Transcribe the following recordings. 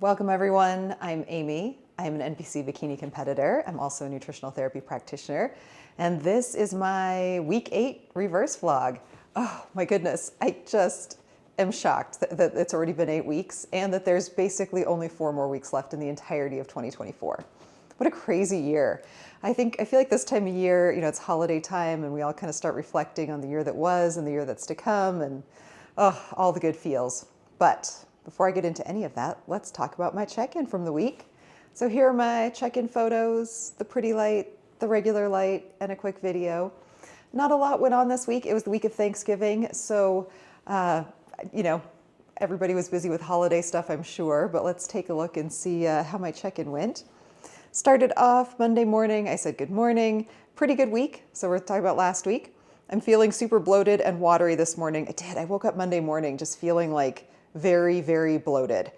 Welcome everyone, I'm Amy. I'm an NPC bikini competitor. I'm also a nutritional therapy practitioner. And this is my week 8 reverse vlog. Oh my goodness, I just am shocked that it's already been 8 weeks and that there's basically only 4 more weeks left in the entirety of 2024. What a crazy year. I feel like this time of year, it's holiday time and we all kind of start reflecting on the year that was and the year that's to come and all the good feels. But before I get into any of that, let's talk about my check-in from the week. So here are my check-in photos, the pretty light, the regular light, and a quick video. Not a lot went on this week. It was the week of Thanksgiving, so everybody was busy with holiday stuff, I'm sure, but let's take a look and see how my check-in went. Started off Monday morning, I said good morning. Pretty good week, so we're talking about last week. I'm feeling super bloated and watery this morning. I woke up Monday morning just feeling like very, very bloated.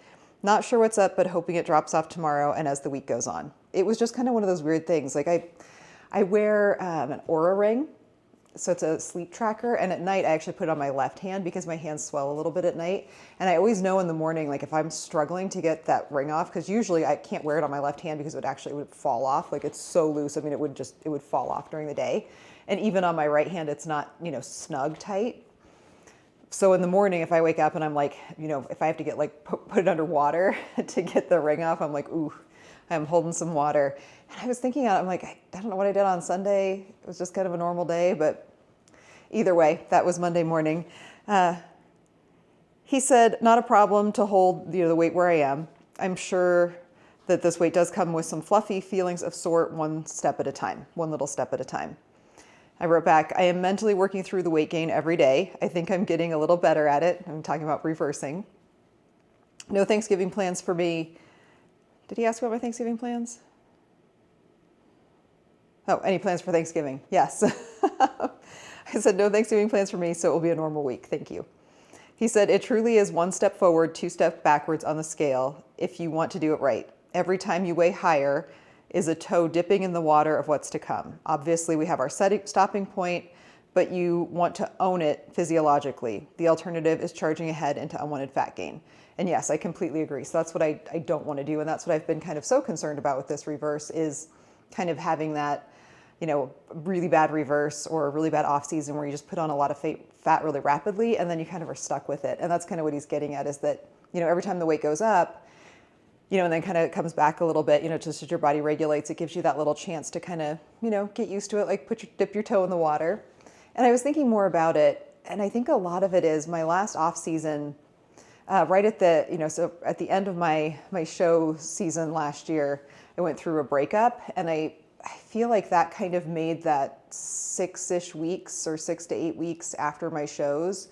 Not sure what's up, but hoping it drops off tomorrow and as the week goes on. It was just kind of one of those weird things. Like I wear an Oura ring, so it's a sleep tracker, and at night I actually put it on my left hand because my hands swell a little bit at night. And I always know in the morning, like if I'm struggling to get that ring off, because usually I can't wear it on my left hand because it would fall off. Like it's so loose. I mean, it would fall off during the day. And even on my right hand, it's not, snug tight. So in the morning, if I wake up and I'm like, if I have to get put it under water to get the ring off, I'm like, ooh, I'm holding some water. And I was thinking, I'm like, I don't know what I did on Sunday. It was just kind of a normal day, but either way, that was Monday morning. He said, not a problem to hold the weight where I am. I'm sure that this weight does come with some fluffy feelings of sort, one little step at a time. I wrote back, I am mentally working through the weight gain every day. I think I'm getting a little better at it. I'm talking about reversing. No Thanksgiving plans for me. Did he ask about my Thanksgiving plans? Oh, any plans for Thanksgiving? Yes. I said, no Thanksgiving plans for me, so it will be a normal week. Thank you. He said, it truly is 1 step forward, 2 steps backwards on the scale if you want to do it right. Every time you weigh higher is a toe dipping in the water of what's to come. Obviously, we have our stopping point, but you want to own it physiologically. The alternative is charging ahead into unwanted fat gain. And yes, I completely agree. So that's what I don't want to do. And that's what I've been kind of so concerned about with this reverse is kind of having that, really bad reverse or a really bad off season where you just put on a lot of fat really rapidly and then you kind of are stuck with it. And that's kind of what he's getting at is that, every time the weight goes up, and then kind of comes back a little bit, just as your body regulates, it gives you that little chance to kind of, get used to it, like dip your toe in the water. And I was thinking more about it. And I think a lot of it is my last off season, right at the, so at the end of my show season last year, I went through a breakup and I feel like that kind of made that 6-ish weeks or 6 to 8 weeks after my shows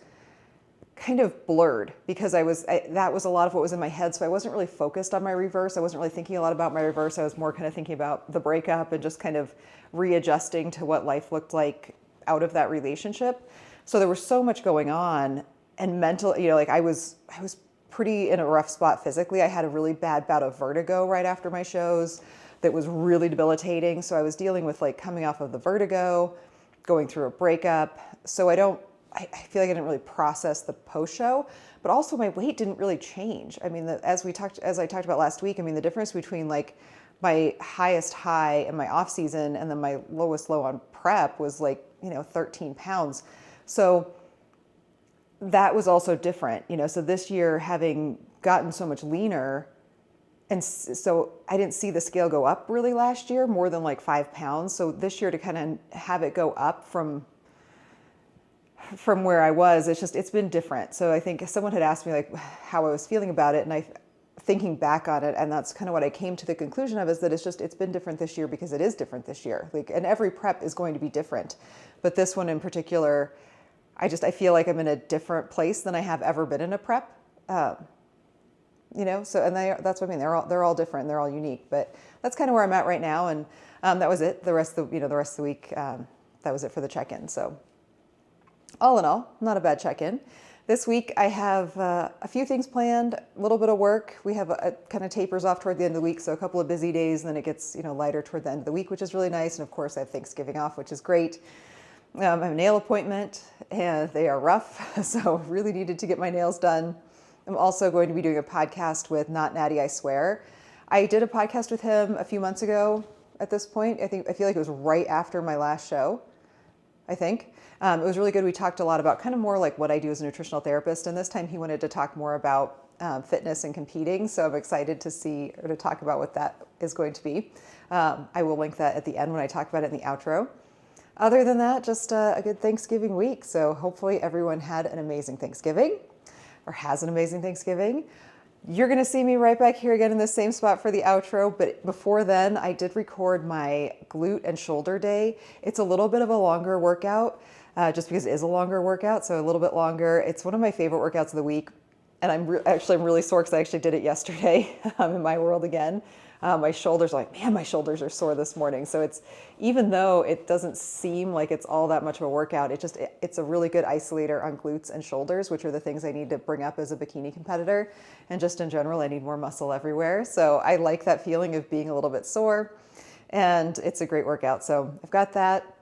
kind of blurred because that was a lot of what was in my head. So I wasn't really focused on my reverse. I wasn't really thinking a lot about my reverse. I was more kind of thinking about the breakup and just kind of readjusting to what life looked like out of that relationship. So there was so much going on and mental, I was pretty in a rough spot physically. I had a really bad bout of vertigo right after my shows that was really debilitating. So I was dealing with coming off of the vertigo, going through a breakup. So I feel like I didn't really process the post show, but also my weight didn't really change. I mean, as I talked about last week, I mean, the difference between my highest high in my off season and then my lowest low on prep was 13 pounds. So that was also different, so this year having gotten so much leaner, and so I didn't see the scale go up really last year, more than 5 pounds. So this year to kind of have it go up from where I was, it's been different. So I think someone had asked me how I was feeling about it, and thinking back on it, and that's kind of what I came to the conclusion of is that it's been different this year because it is different this year. And every prep is going to be different, but this one in particular, I feel like I'm in a different place than I have ever been in a prep. So and that's what I mean. They're all different. They're all unique, but that's kind of where I'm at right now. And that was it. The rest of the week, that was it for the check-in. So all in all, not a bad check-in. This week I have a few things planned, a little bit of work. We have a kind of tapers off toward the end of the week, so a couple of busy days, and then it gets lighter toward the end of the week, which is really nice. And of course I have Thanksgiving off, which is great. I have a nail appointment and they are rough, so really needed to get my nails done. I'm also going to be doing a podcast with Not Natty, I Swear. I did a podcast with him a few months ago at this point. I feel like it was right after my last show, I think. It was really good. We talked a lot about kind of more like what I do as a nutritional therapist. And this time he wanted to talk more about fitness and competing. So I'm excited to see or to talk about what that is going to be. I will link that at the end when I talk about it in the outro. Other than that, just a good Thanksgiving week. So hopefully everyone had an amazing Thanksgiving or has an amazing Thanksgiving. You're going to see me right back here again in the same spot for the outro. But before then, I did record my glute and shoulder day. It's a little bit of a longer workout just because it is a longer workout. So a little bit longer. It's one of my favorite workouts of the week. And I'm really sore because I actually did it yesterday in my world again. My shoulders are like, man, my shoulders are sore this morning. So it's, even though it doesn't seem like it's all that much of a workout, it's a really good isolator on glutes and shoulders, which are the things I need to bring up as a bikini competitor. And just in general, I need more muscle everywhere. So I like that feeling of being a little bit sore, and it's a great workout. So I've got that.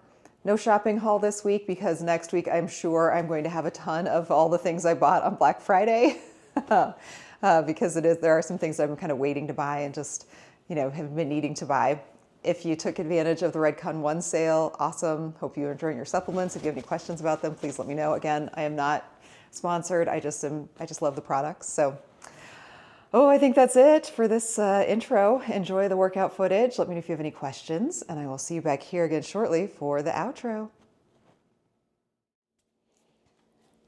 No shopping haul this week because next week I'm sure I'm going to have a ton of all the things I bought on Black Friday because there are some things I'm kind of waiting to buy and just, have been needing to buy. If you took advantage of the Redcon 1 sale, awesome. Hope you're enjoying your supplements. If you have any questions about them, please let me know. Again, I am not sponsored. I just love the products. So, I think that's it for this intro. Enjoy the workout footage. Let me know if you have any questions, and I will see you back here again shortly for the outro.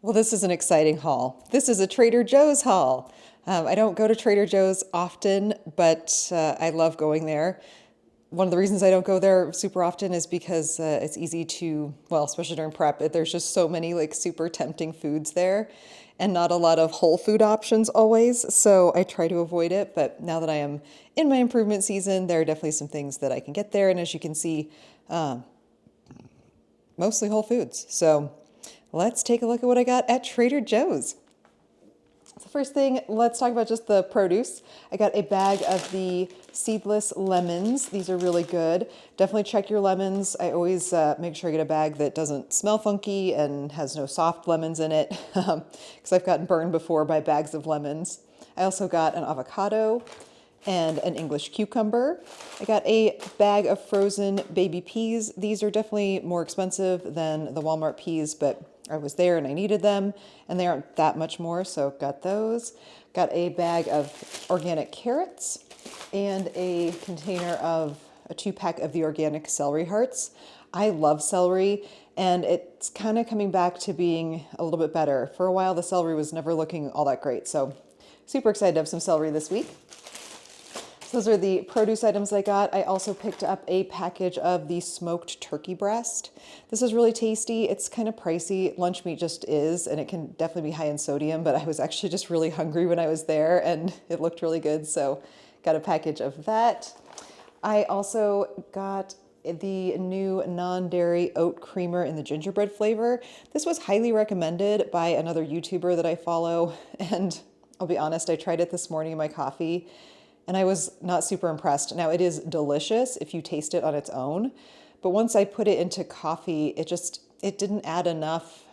Well, this is an exciting haul. This is a Trader Joe's haul. I don't go to Trader Joe's often, but I love going there. One of the reasons I don't go there super often is because it's easy to, especially during prep, there's just so many like super tempting foods there and not a lot of whole food options always. So I try to avoid it. But now that I am in my improvement season, there are definitely some things that I can get there. And as you can see, mostly whole foods. So let's take a look at what I got at Trader Joe's. So first thing, let's talk about just the produce. I got a bag of the seedless lemons. These are really good. Definitely check your lemons. I always make sure I get a bag that doesn't smell funky and has no soft lemons in it because I've gotten burned before by bags of lemons. I also got an avocado and an English cucumber. I got a bag of frozen baby peas. These are definitely more expensive than the Walmart peas, but I was there and I needed them, and they aren't that much more, so got those. Got a bag of organic carrots and a container of a 2-pack of the organic celery hearts. I love celery, and it's kind of coming back to being a little bit better. For a while, the celery was never looking all that great, so super excited to have some celery this week. Those are the produce items I got. I also picked up a package of the smoked turkey breast. This is really tasty. It's kind of pricey. Lunch meat just is, and it can definitely be high in sodium, but I was actually just really hungry when I was there and it looked really good. So got a package of that. I also got the new non-dairy oat creamer in the gingerbread flavor. This was highly recommended by another YouTuber that I follow. And I'll be honest, I tried it this morning in my coffee and I was not super impressed. Now it is delicious if you taste it on its own, but once I put it into coffee, it didn't add enough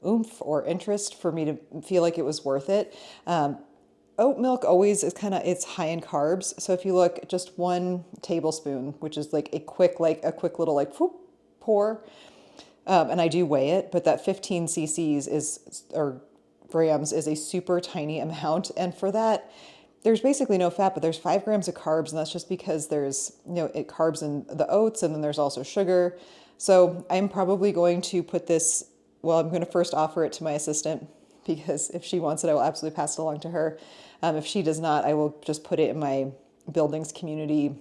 oomph or interest for me to feel like it was worth it. Oat milk always is it's high in carbs. So if you look, just 1 tablespoon, which is like a quick little whoop, pour. And I do weigh it, but that 15 cc's or grams is a super tiny amount. And for that, there's basically no fat, but there's 5 grams of carbs, and that's just because there's carbs in the oats, and then there's also sugar. So I'm probably going to put this, I'm going to first offer it to my assistant, because if she wants it, I will absolutely pass it along to her. If she does not, I will just put it in my building's community,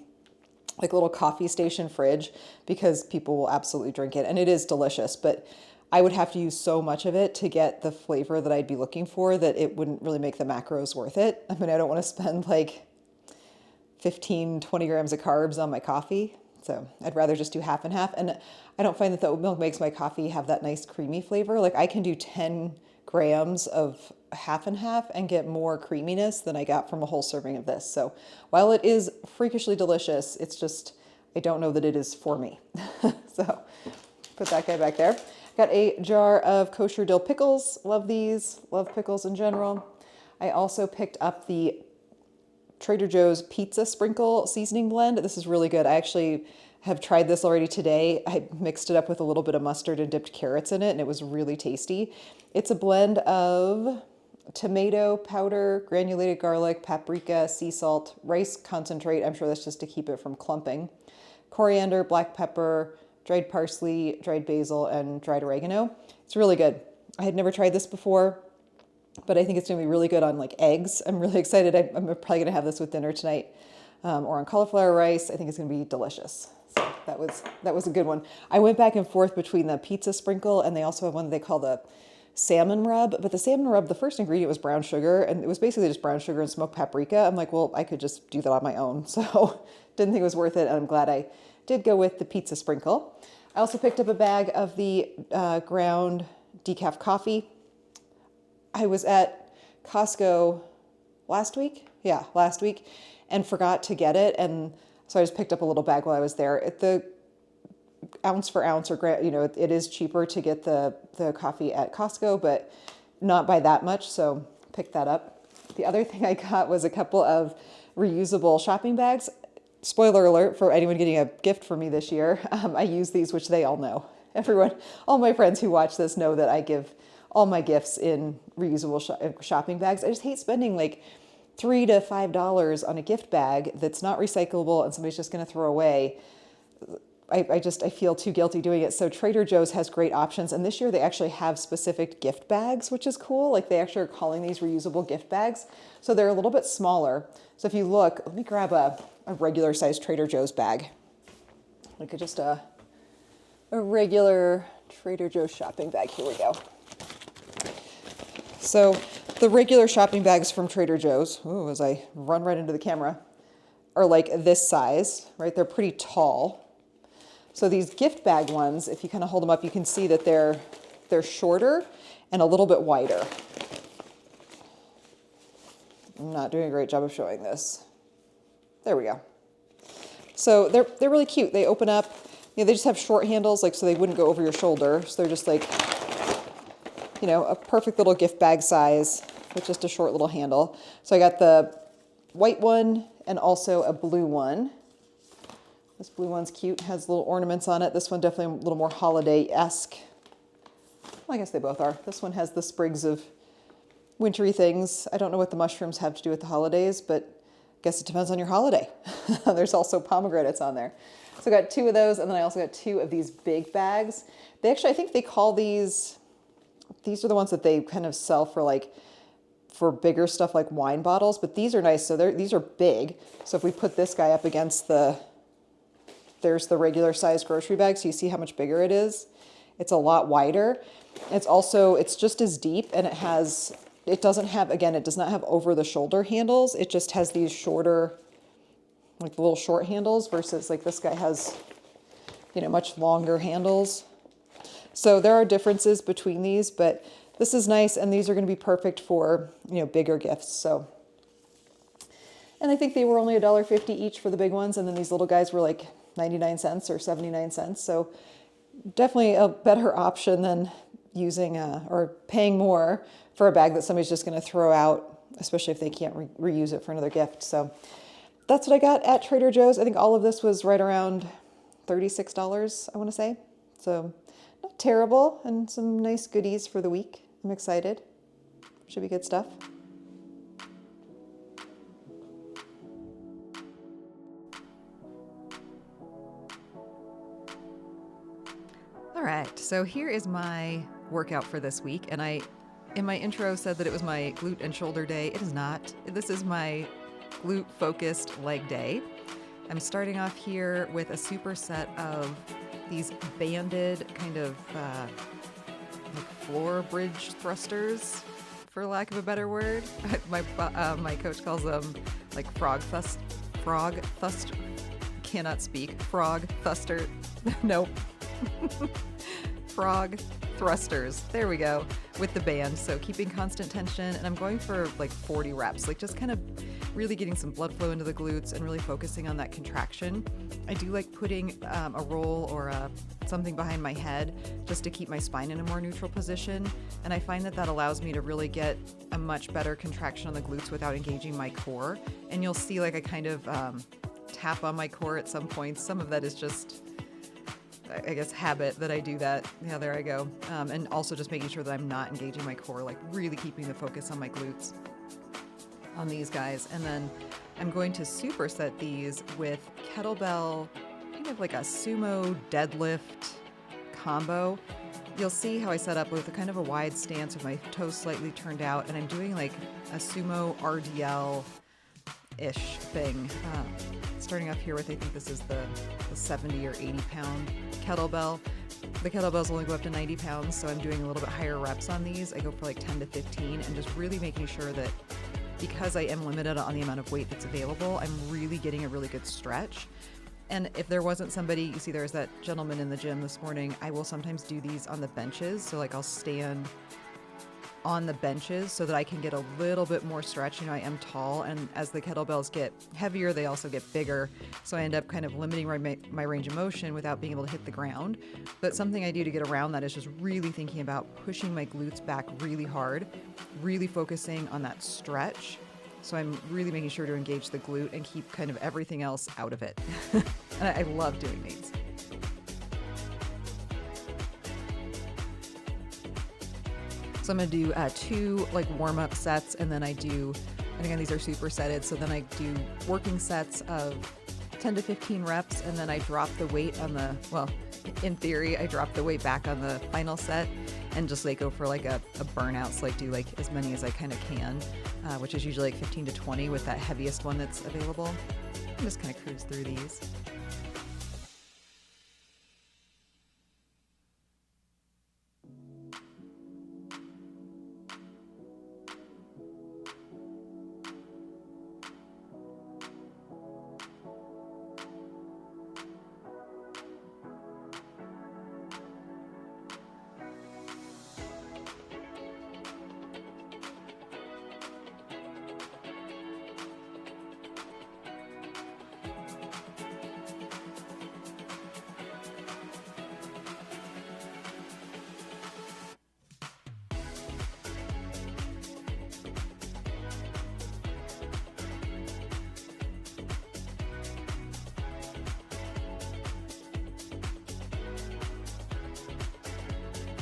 like little coffee station fridge, because people will absolutely drink it, and it is delicious, but I would have to use so much of it to get the flavor that I'd be looking for that it wouldn't really make the macros worth it. I mean, I don't want to spend like 15, 20 grams of carbs on my coffee. So I'd rather just do half and half. And I don't find that the oat milk makes my coffee have that nice creamy flavor. Like I can do 10 grams of half and half and get more creaminess than I got from a whole serving of this. So while it is freakishly delicious, it's just, I don't know that it is for me. So put that guy back there. Got a jar of kosher dill pickles. Love these. Love pickles in general. I also picked up the Trader Joe's pizza sprinkle seasoning blend. This is really good. I actually have tried this already today. I mixed it up with a little bit of mustard and dipped carrots in it, and it was really tasty. It's a blend of tomato powder, granulated garlic, paprika, sea salt, rice concentrate. I'm sure that's just to keep it from clumping. Coriander, black pepper, dried parsley, dried basil, and dried oregano. It's really good. I had never tried this before, but I think it's gonna be really good on like eggs. I'm really excited. I'm probably gonna have this with dinner tonight, or on cauliflower rice. I think it's gonna be delicious. So that was a good one. I went back and forth between the pizza sprinkle, and they also have one that they call the salmon rub. But the salmon rub, the first ingredient was brown sugar, and it was basically just brown sugar and smoked paprika. I'm like, well, I could just do that on my own. So didn't think it was worth it, and I'm glad I did go with the pizza sprinkle. I also picked up a bag of the ground decaf coffee. I was at Costco last week, and forgot to get it, and so I just picked up a little bag while I was there. The ounce for ounce, or it is cheaper to get the coffee at Costco, but not by that much, so picked that up. The other thing I got was a couple of reusable shopping bags. Spoiler alert for anyone getting a gift for me this year. I use these, which they all know. Everyone, all my friends who watch this know that I give all my gifts in reusable shopping bags. I just hate spending like $3 to $5 on a gift bag that's not recyclable and somebody's just going to throw away. I feel too guilty doing it. So Trader Joe's has great options. And this year they actually have specific gift bags, which is cool. Like they actually are calling these reusable gift bags. So they're a little bit smaller. So if you look, let me grab a regular size Trader Joe's bag. Like just a regular Trader Joe's shopping bag. Here we go. So the regular shopping bags from Trader Joe's, as I run right into the camera, are like this size, right? They're pretty tall. So these gift bag ones, if you kind of hold them up, you can see that they're shorter and a little bit wider. I'm not doing a great job of showing this. There we go. So they're really cute. They open up, they just have short handles, like so they wouldn't go over your shoulder. So they're just like, a perfect little gift bag size with just a short little handle. So I got the white one and also a blue one. This blue one's cute, has little ornaments on it. This one definitely a little more holiday-esque. Well, I guess they both are. This one has the sprigs of wintry things. I don't know what the mushrooms have to do with the holidays, but I guess it depends on your holiday. There's also pomegranates on there. So I got two of those, and then I also got two of these big bags. They actually, I think they call these are the ones that they kind of sell for bigger stuff like wine bottles, but these are nice. So these are big. So if we put this guy up against there's the regular size grocery bag, so you see how much bigger it is. It's a lot wider. It's just as deep, and it does not have over the shoulder handles. It just has these shorter, like the little short handles versus like this guy has, much longer handles. So there are differences between these, but this is nice, and these are going to be perfect for, bigger gifts. So, and I think they were only $1.50 each for the big ones, and then these little guys were like 99 cents or 79 cents. So definitely a better option than using or paying more for a bag that somebody's just going to throw out, especially if they can't reuse it for another gift. So that's what I got at Trader Joe's. I think all of this was right around $36, I want to say. So not terrible, and some nice goodies for the week. I'm excited. Should be good stuff. All right, so here is my workout for this week, and I, in my intro, said that it was my glute and shoulder day. It is not. This is my glute-focused leg day. I'm starting off here with a superset of these banded kind of like floor bridge thrusters, for lack of a better word. My coach calls them like frog thruster. Cannot speak. Frog thruster. Nope. Frog thrusters. There we go. With the band. So keeping constant tension, and I'm going for like 40 reps, like just kind of really getting some blood flow into the glutes and really focusing on that contraction. I do like putting a roll or a something behind my head just to keep my spine in a more neutral position. And I find that that allows me to really get a much better contraction on the glutes without engaging my core. And you'll see like I kind of tap on my core at some points. Some of that is just, I guess, habit that I do that. Yeah, there I go. And also just making sure that I'm not engaging my core, like really keeping the focus on my glutes on these guys. And then I'm going to superset these with kettlebell, kind of like a sumo deadlift combo. You'll see how I set up with a kind of a wide stance with my toes slightly turned out, and I'm doing like a sumo RDL-ish thing. Starting off here with, I think this is the 70 or 80 pound kettlebell. The kettlebells only go up to 90 pounds, so I'm doing a little bit higher reps on these. I go for like 10 to 15 and just really making sure that because I am limited on the amount of weight that's available, I'm really getting a really good stretch. And if there wasn't somebody, you see there's that gentleman in the gym this morning, I will sometimes do these on the benches. So like I'll stand on the benches so that I can get a little bit more stretch. You know, I am tall, and as the kettlebells get heavier, they also get bigger. So I end up kind of limiting my range of motion without being able to hit the ground. But something I do to get around that is just really thinking about pushing my glutes back really hard, really focusing on that stretch. So I'm really making sure to engage the glute and keep kind of everything else out of it. And I love doing these. So I'm going to do 2 like warm-up sets, and then I do, and again, these are supersetted. So then I do working sets of 10 to 15 reps, and then I drop the weight on the, well, in theory, I drop the weight back on the final set and just like go for like a burnout. So like do like as many as I kind of can, which is usually like 15 to 20 with that heaviest one that's available. I'm just kind of cruise through these.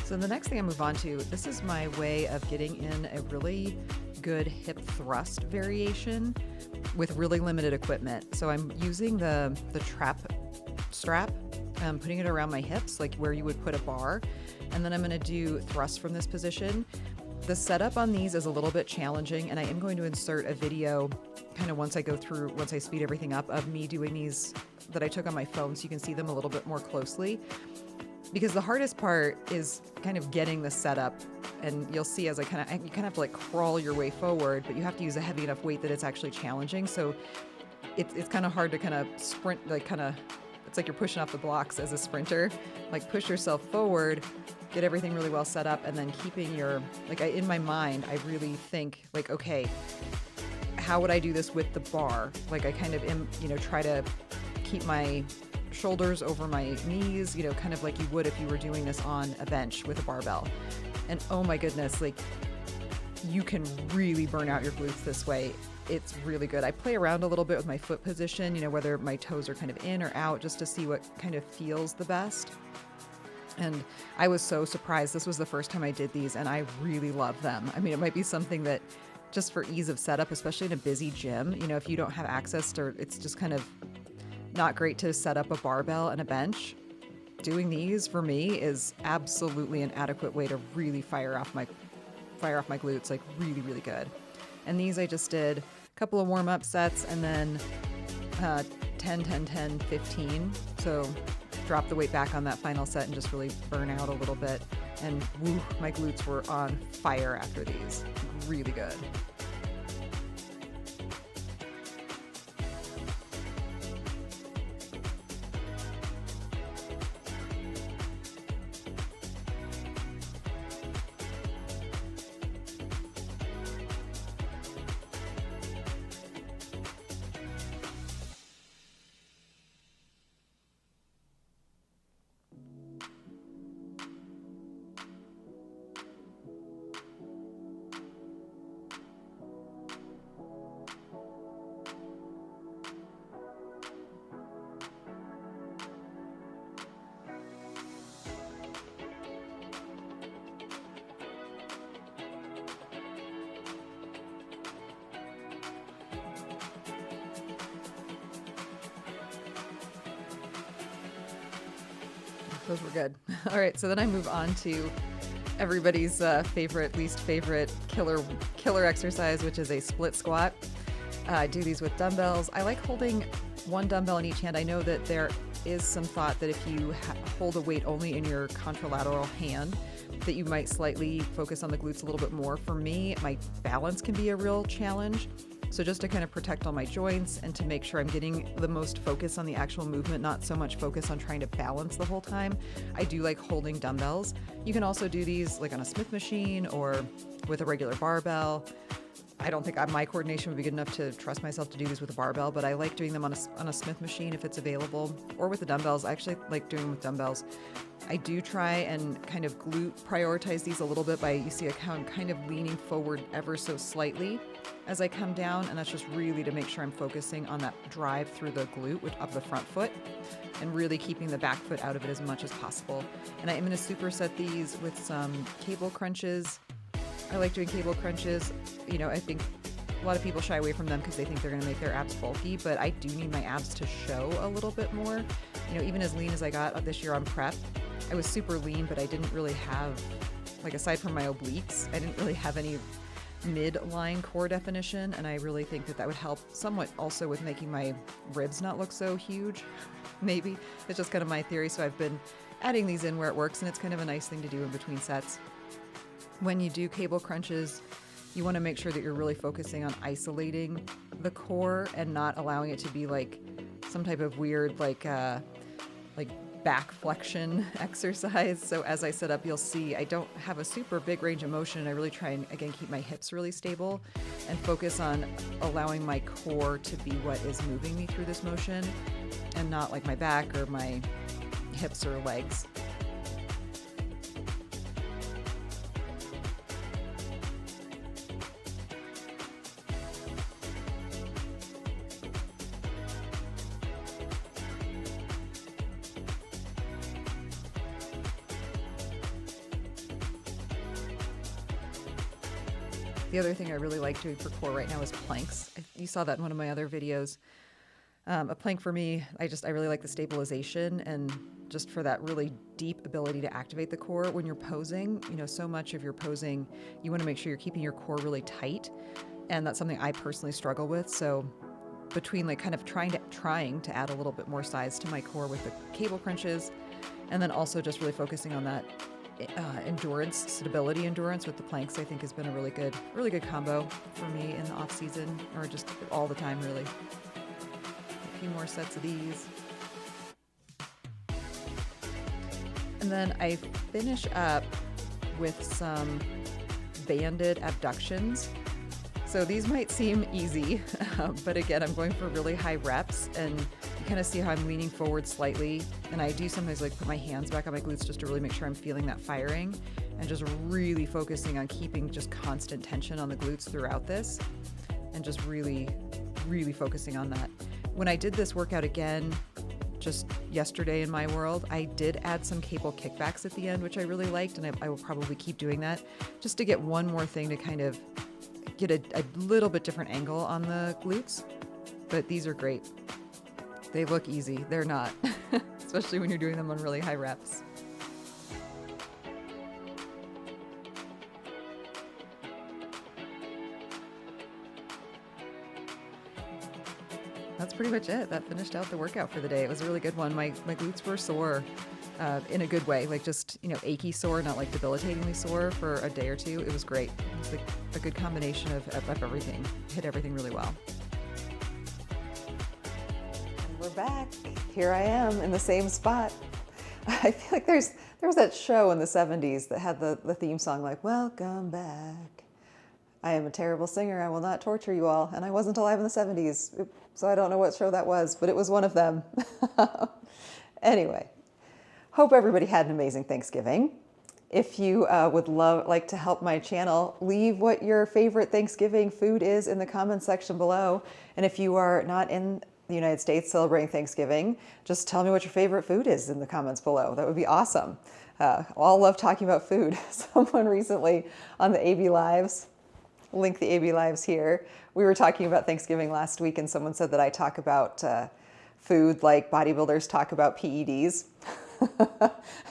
So the next thing I move on to, this is my way of getting in a really good hip thrust variation with really limited equipment. So I'm using the trap strap, putting it around my hips, like where you would put a bar. And then I'm gonna do thrusts from this position. The setup on these is a little bit challenging, and I am going to insert a video kind of once I speed everything up, of me doing these that I took on my phone so you can see them a little bit more closely. Because the hardest part is kind of getting the setup, and you'll see as you kind of have to like crawl your way forward, but you have to use a heavy enough weight that it's actually challenging. So it's kind of hard to kind of sprint, like it's like you're pushing off the blocks as a sprinter. Like push yourself forward, get everything really well set up, and then keeping your, in my mind, I really think like, okay, how would I do this with the bar? Like I kind of try to keep my shoulders over my knees, kind of like you would if you were doing this on a bench with a barbell. And oh my goodness, like you can really burn out your glutes this way. It's really good. I play around a little bit with my foot position, whether my toes are kind of in or out, just to see what kind of feels the best. And I was so surprised. This was the first time I did these, and I really love them. I mean, it might be something that just for ease of setup, especially in a busy gym, if you don't have access to, it's just kind of not great to set up a barbell and a bench. Doing these for me is absolutely an adequate way to really fire off my glutes, like really, really good. And these I just did a couple of warm-up sets, and then 10, 10, 10, 15. So drop the weight back on that final set and just really burn out a little bit. And woo, my glutes were on fire after these. Really good. Those were good. All right, so then I move on to everybody's least favorite killer exercise, which is a split squat. I do these with dumbbells. I like holding one dumbbell in each hand. I know that there is some thought that if you hold a weight only in your contralateral hand, that you might slightly focus on the glutes a little bit more. For me, my balance can be a real challenge. So just to kind of protect all my joints and to make sure I'm getting the most focus on the actual movement, not so much focus on trying to balance the whole time, I do like holding dumbbells. You can also do these like on a Smith machine or with a regular barbell. I don't think my coordination would be good enough to trust myself to do these with a barbell, but I like doing them on a Smith machine if it's available, or with the dumbbells. I actually like doing them with dumbbells. I do try and kind of glute prioritize these a little bit by, you see I'm kind of leaning forward ever so slightly as I come down, and that's just really to make sure I'm focusing on that drive through the glute of the front foot and really keeping the back foot out of it as much as possible. And I am going to superset these with some cable crunches. I like doing cable crunches. I think a lot of people shy away from them because they think they're going to make their abs bulky, but I do need my abs to show a little bit more. Even as lean as I got this year on prep, I was super lean, but I didn't really have, aside from my obliques, I didn't really have any midline core definition, and I really think that would help somewhat also with making my ribs not look so huge. Maybe. It's just kind of my theory, so I've been adding these in where it works, and it's kind of a nice thing to do in between sets. When you do cable crunches, you want to make sure that you're really focusing on isolating the core and not allowing it to be like some type of weird back flexion exercise. So as I set up, you'll see I don't have a super big range of motion. I really try and, again, keep my hips really stable and focus on allowing my core to be what is moving me through this motion and not like my back or my hips or legs. The other thing I really like doing for core right now is planks. You saw that in one of my other videos. A plank for me, I really like the stabilization and just for that really deep ability to activate the core when you're posing. So much of your posing, you want to make sure you're keeping your core really tight, and that's something I personally struggle with. So between kind of trying to add a little bit more size to my core with the cable crunches, and then also just really focusing on that stability endurance with the planks, I think has been a really good combo for me in the off season, or just all the time, really. A few more sets of these. And then I finish up with some banded abductions. So these might seem easy, but again, I'm going for really high reps, and you kind of see how I'm leaning forward slightly. And I do sometimes put my hands back on my glutes just to really make sure I'm feeling that firing, and just really focusing on keeping just constant tension on the glutes throughout this, and just really, really focusing on that. When I did this workout again, just yesterday in my world, I did add some cable kickbacks at the end, which I really liked, and I will probably keep doing that just to get one more thing to kind of get a little bit different angle on the glutes. But these are great. They look easy. They're not, especially when you're doing them on really high reps. That's pretty much it. That finished out the workout for the day. It was a really good one. My glutes were sore in a good way, just achy sore, not debilitatingly sore for a day or two. It was great. It was a good combination of everything. Hit everything really well. And we're back. Here I am in the same spot. I feel like there was that show in the 70s that had the theme song "Welcome Back. I am a terrible singer. I will not torture you all." And I wasn't alive in the 70s, so I don't know what show that was, but it was one of them. Anyway, hope everybody had an amazing Thanksgiving. If you would like to help my channel, leave what your favorite Thanksgiving food is in the comments section below. And if you are not in the United States celebrating Thanksgiving, just tell me what your favorite food is in the comments below. That would be awesome. All love talking about food. Someone recently on the AB Lives, link the AB Lives here, we were talking about Thanksgiving last week, and someone said that I talk about food like bodybuilders talk about PEDs.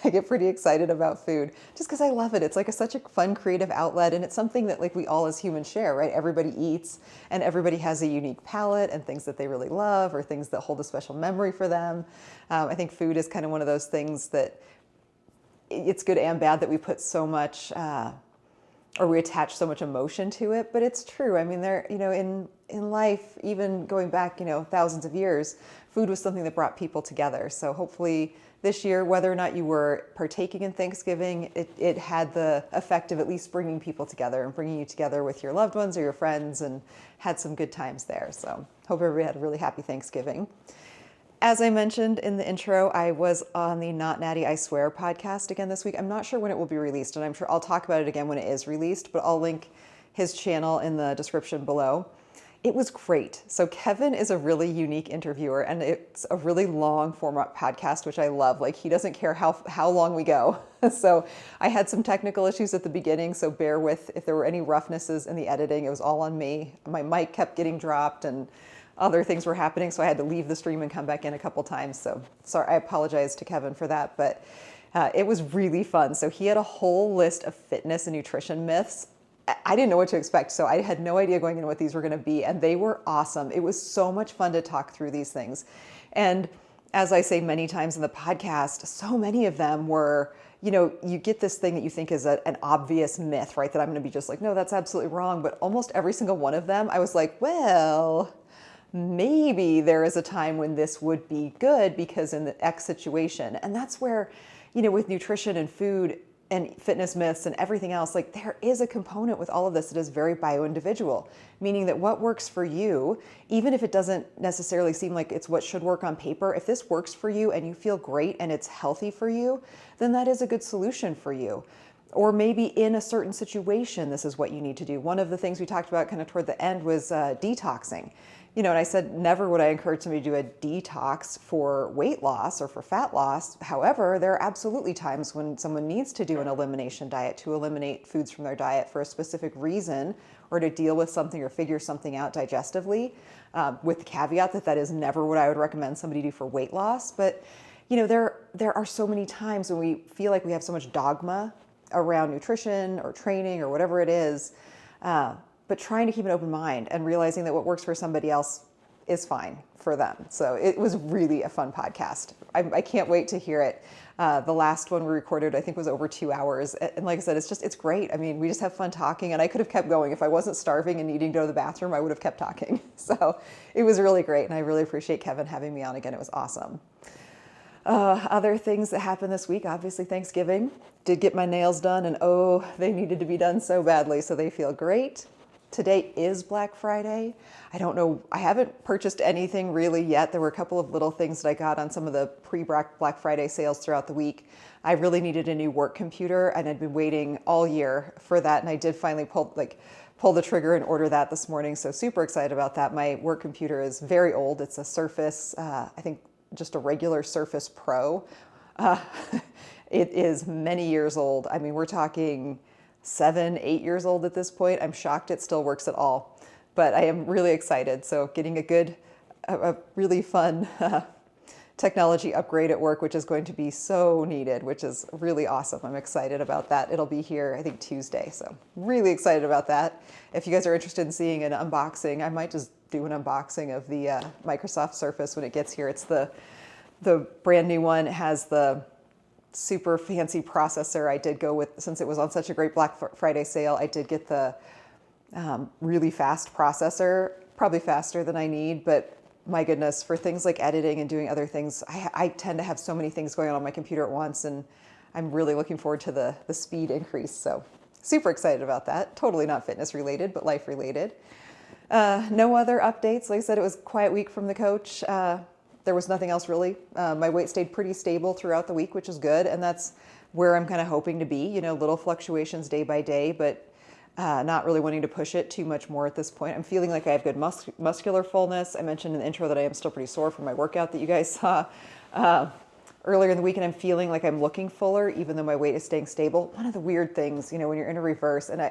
I get pretty excited about food just because I love it. It's like such a fun creative outlet, and it's something that like we all as humans share, right? Everybody eats and everybody has a unique palate and things that they really love or things that hold a special memory for them. I think food is kind of one of those things that it's good and bad that we put so much or we attach so much emotion to it, but it's true. I mean, in life, even going back, thousands of years, food was something that brought people together. So hopefully this year, whether or not you were partaking in Thanksgiving, it had the effect of at least bringing people together and bringing you together with your loved ones or your friends and had some good times there. So hope everybody had a really happy Thanksgiving. As I mentioned in the intro, I was on the Not Natty I Swear podcast again this week. I'm not sure when it will be released, and I'm sure I'll talk about it again when it is released, but I'll link his channel in the description below. It was great. So Kevin is a really unique interviewer, and it's a really long format podcast, which I love. Like, he doesn't care how long we go. So I had some technical issues at the beginning, so bear with if there were any roughnesses in the editing. It was all on me. My mic kept getting dropped and other things were happening, so I had to leave the stream and come back in a couple times. So sorry, I apologize to Kevin for that, but it was really fun. So he had a whole list of fitness and nutrition myths. I didn't know what to expect, so I had no idea going into what these were going to be, and they were awesome. It was so much fun to talk through these things. And as I say many times in the podcast, so many of them were, you get this thing that you think is an obvious myth, right? That I'm going to be just like, no, that's absolutely wrong. But almost every single one of them, I was like, well, maybe there is a time when this would be good because in the X situation. And that's where, with nutrition and food and fitness myths and everything else, like there is a component with all of this that is very bio-individual, meaning that what works for you, even if it doesn't necessarily seem like it's what should work on paper, if this works for you and you feel great and it's healthy for you, then that is a good solution for you. Or maybe in a certain situation, this is what you need to do. One of the things we talked about kind of toward the end was detoxing. And I said, never would I encourage somebody to do a detox for weight loss or for fat loss. However, there are absolutely times when someone needs to do an elimination diet to eliminate foods from their diet for a specific reason or to deal with something or figure something out digestively, with the caveat that that is never what I would recommend somebody do for weight loss. But, there are so many times when we feel like we have so much dogma around nutrition or training or whatever it is, but trying to keep an open mind and realizing that what works for somebody else is fine for them. So it was really a fun podcast. I can't wait to hear it. The last one we recorded, I think, was over 2 hours. And like I said, it's great. I mean, we just have fun talking, and I could have kept going. If I wasn't starving and needing to go to the bathroom, I would have kept talking. So it was really great. And I really appreciate Kevin having me on again. It was awesome. Other things that happened this week, obviously Thanksgiving. Did get my nails done, and they needed to be done so badly, so they feel great. Today is Black Friday. I don't know, I haven't purchased anything really yet. There were a couple of little things that I got on some of the pre-Black Friday sales throughout the week. I really needed a new work computer, and I'd been waiting all year for that, and I did finally pull the trigger and order that this morning, so super excited about that. My work computer is very old. It's a Surface, I think just a regular Surface Pro. It is many years old. I mean, we're talking 7, 8 years old at this point. I'm shocked it still works at all, but I am really excited. So getting a really fun technology upgrade at work, which is going to be so needed, which is really awesome. I'm excited about that. It'll be here, I think, Tuesday. So really excited about that. If you guys are interested in seeing an unboxing, I might just do an unboxing of the Microsoft Surface when it gets here. It's the brand new one. It has the super fancy processor. I did go with, since it was on such a great Black Friday sale, I did get the really fast processor, probably faster than I need, but my goodness, for things like editing and doing other things, I tend to have so many things going on my computer at once, and I'm really looking forward to the speed increase. So super excited about that. Totally not fitness related, but life related. No other updates. Like I said, it was a quiet week from the coach. There was nothing else really. My weight stayed pretty stable throughout the week, which is good. And that's where I'm kind of hoping to be, little fluctuations day by day, but not really wanting to push it too much more at this point. I'm feeling like I have good muscular fullness. I mentioned in the intro that I am still pretty sore from my workout that you guys saw earlier in the week, and I'm feeling like I'm looking fuller, even though my weight is staying stable. One of the weird things, when you're in a reverse, and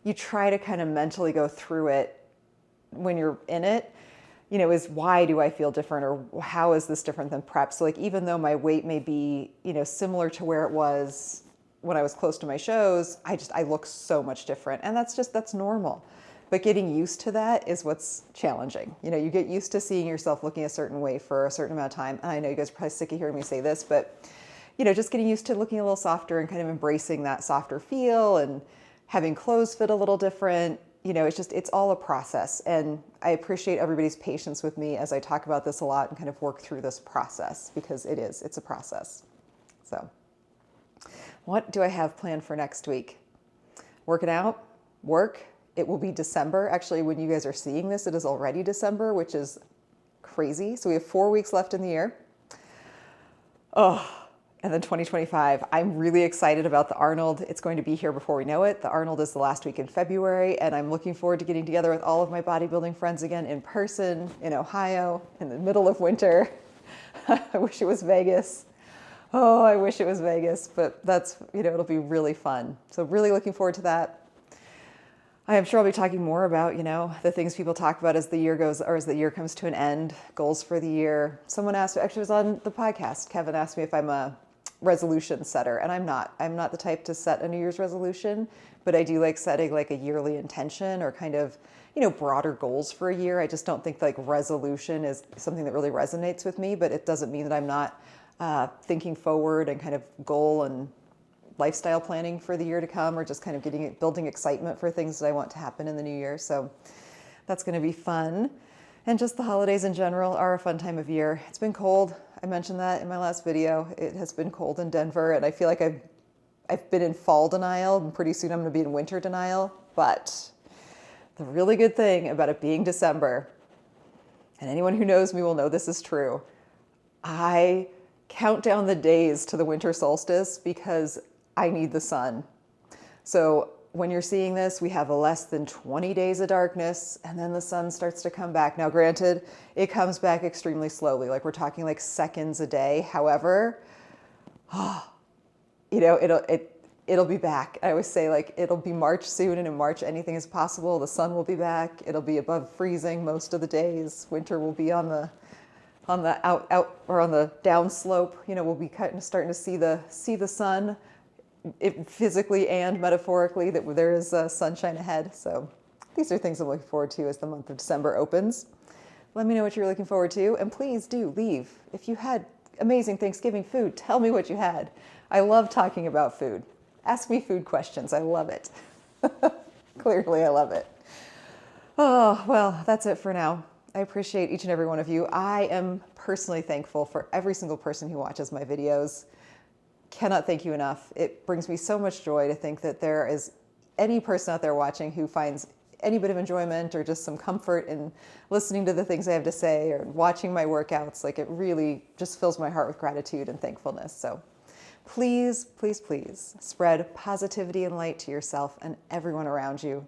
you try to kind of mentally go through it when you're in it. is why do I feel different, or how is this different than prep? So like, even though my weight may be, similar to where it was when I was close to my shows, I look so much different, and that's normal. But getting used to that is what's challenging. You get used to seeing yourself looking a certain way for a certain amount of time. And I know you guys are probably sick of hearing me say this, but just getting used to looking a little softer and kind of embracing that softer feel, and having clothes fit a little different. It's all a process. And I appreciate everybody's patience with me as I talk about this a lot and kind of work through this process, because it's a process. So what do I have planned for next week? Working out, work. It will be December. Actually, when you guys are seeing this, it is already December, which is crazy. So we have 4 weeks left in the year. Oh, and then 2025. I'm really excited about the Arnold. It's going to be here before we know it. The Arnold is the last week in February, and I'm looking forward to getting together with all of my bodybuilding friends again in person in Ohio in the middle of winter. I wish it was Vegas. Oh, I wish it was Vegas, but that's, it'll be really fun. So really looking forward to that. I am sure I'll be talking more about, the things people talk about as the year goes, or as the year comes to an end, goals for the year. Someone asked, actually it was on the podcast, Kevin asked me if I'm a resolution setter, and I'm not. I'm not the type to set a New Year's resolution, but I do like setting like a yearly intention, or kind of, broader goals for a year. I just don't think like resolution is something that really resonates with me, but it doesn't mean that I'm not thinking forward and kind of goal and lifestyle planning for the year to come, or just kind of building excitement for things that I want to happen in the new year. So that's going to be fun. And just the holidays in general are a fun time of year. It's been cold. I mentioned that in my last video. It has been cold in Denver, and I feel like I've been in fall denial, and pretty soon I'm going to be in winter denial. But the really good thing about it being December, and anyone who knows me will know this is true, I count down the days to the winter solstice because I need the sun. So when you're seeing this, we have less than 20 days of darkness, and then the sun starts to come back. Now, granted, it comes back extremely slowly. Like, we're talking like seconds a day. However, it'll be back. I always say, like, it'll be March soon, and in March anything is possible. The sun will be back. It'll be above freezing most of the days. Winter will be on the out or on the down slope. We'll be kind of starting to see the sun, physically and metaphorically, that there is sunshine ahead. So these are things I'm looking forward to as the month of December opens. Let me know what you're looking forward to, and please do leave. If you had amazing Thanksgiving food, tell me what you had. I love talking about food. Ask me food questions. I love it. Clearly, I love it. Oh, well, that's it for now. I appreciate each and every one of you. I am personally thankful for every single person who watches my videos. Cannot thank you enough. It brings me so much joy to think that there is any person out there watching who finds any bit of enjoyment or just some comfort in listening to the things I have to say or watching my workouts. Like, it really just fills my heart with gratitude and thankfulness. So please, please, please spread positivity and light to yourself and everyone around you.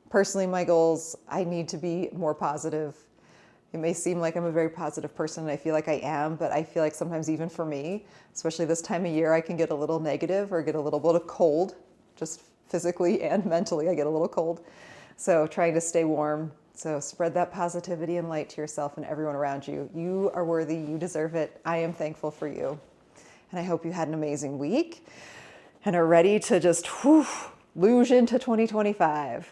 Personally, my goals, I need to be more positive. It may seem like I'm a very positive person, and I feel like I am, but I feel like sometimes even for me, especially this time of year, I can get a little negative or get a little bit of cold, just physically and mentally. I get a little cold. So trying to stay warm. So spread that positivity and light to yourself and everyone around you. You are worthy. You deserve it. I am thankful for you. And I hope you had an amazing week and are ready to just luge into 2025.